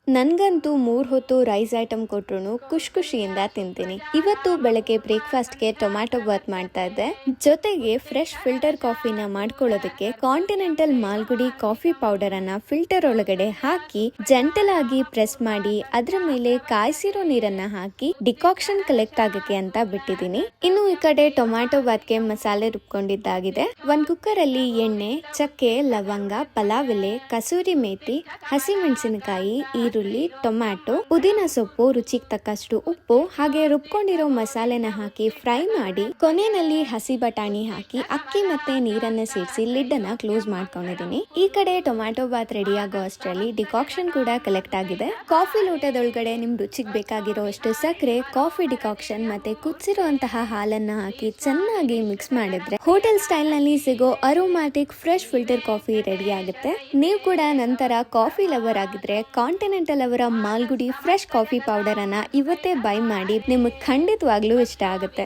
ನನ್ಗಂತೂ 3 ಹೊತ್ತು rice item ಕೊಟ್ರು ಖುಷಿಯಿಂದ ತಿಂತೀನಿ. ಇವತ್ತು ಬೆಳಗ್ಗೆ ಬ್ರೇಕ್ಫಾಸ್ಟ್ಗೆ ಟೊಮ್ಯಾಟೊ ಬಾತ್ ಮಾಡ್ತಾ ಇದ್ದೆ. ಜೊತೆಗೆ ಫ್ರೆಶ್ ಫಿಲ್ಟರ್ ಕಾಫಿನ ಮಾಡ್ಕೊಳ್ಳೋದಕ್ಕೆ ಕಾಂಟಿನೆಂಟಲ್ ಮಾಲ್ಗುಡಿ ಕಾಫಿ ಪೌಡರ್ ಅನ್ನ ಫಿಲ್ಟರ್ ಒಳಗಡೆ ಹಾಕಿ ಜೆಂಟಲ್ ಆಗಿ ಪ್ರೆಸ್ ಮಾಡಿ ಅದ್ರ ಮೇಲೆ ಕಾಯಿಸಿರೋ ನೀರನ್ನ ಹಾಕಿ ಡಿಕಾಕ್ಷನ್ ಕಲೆಕ್ಟ್ ಆಗಕ್ಕೆ ಅಂತ ಬಿಟ್ಟಿದ್ದೀನಿ. ಇನ್ನು ಈ ಕಡೆ ಟೊಮ್ಯಾಟೊ ಬಾತ್ಗೆ ಮಸಾಲೆ ರುಬ್ಕೊಂಡಿದ್ದಾಗಿದೆ. ಒಂದ್ ಕುಕ್ಕರ್ ಅಲ್ಲಿ ಎಣ್ಣೆ, ಚಕ್ಕೆ, ಲವಂಗ, ಪಲಾವ್ ಎಲೆ, ಕಸೂರಿ ಮೇಥಿ, ಹಸಿಮೆಣಸಿನಕಾಯಿ, ಈರುಳ್ಳಿ, ಟೊಮ್ಯಾಟೊ, ಪುದೀನ ಸೊಪ್ಪು, ರುಚಿಗೆ ತಕ್ಕಷ್ಟು ಉಪ್ಪು ಹಾಗೆ ರುಬ್ಕೊಂಡಿರೋ ಮಸಾಲೆನ ಹಾಕಿ ಫ್ರೈ ಮಾಡಿ ಕೊನೆಯಲ್ಲಿ ಹಸಿ ಬಟಾಣಿ ಹಾಕಿ ಅಕ್ಕಿ ಮತ್ತೆ ನೀರನ್ನ ಸೇರಿಸಿ ಲಿಡ್ ಅನ್ನ ಕ್ಲೋಸ್ ಮಾಡ್ಕೊಂಡಿದೀನಿ. ಈ ಕಡೆ ಟೊಮ್ಯಾಟೊ ಬಾತ್ ರೆಡಿ ಆಗೋ ಅಷ್ಟರಲ್ಲಿ ಡಿಕಾಕ್ಷನ್ ಕೂಡ ಕಲೆಕ್ಟ್ ಆಗಿದೆ. ಕಾಫಿ ಲೋಟದೊಳಗಡೆ ನಿಮ್ ರುಚಿಗೆ ಬೇಕಾಗಿರೋ ಅಷ್ಟು ಸಕ್ಕರೆ, ಕಾಫಿ ಡಿಕಾಕ್ಷನ್ ಮತ್ತೆ ಕುದಿಸಿರುವಂತಹ ಹಾಲನ್ನ ಹಾಕಿ ಚೆನ್ನಾಗಿ ಮಿಕ್ಸ್ ಮಾಡಿದ್ರೆ ಹೋಟೆಲ್ ಸ್ಟೈಲ್ ನಲ್ಲಿ ಸಿಗೋ aromatic fresh filter coffee ready ಆಗುತ್ತೆ. ನೀವು ಕೂಡ ನಂತರ ಕಾಫಿ ಲವರ್ ಆಗಿದ್ರೆ ಕಾಂಟಿನೆಂಟಲ್ ಅವರ ಮಾಲ್ಗುಡಿ ಫ್ರೆಶ್ ಕಾಫಿ ಪೌಡರ್ ಅನ್ನ ಇವತ್ತೇ ಬೈ ಮಾಡಿ ನಿಮಗೆ ಖಂಡಿತವಾಗ್ಲೂ ಇಷ್ಟ ಆಗುತ್ತೆ.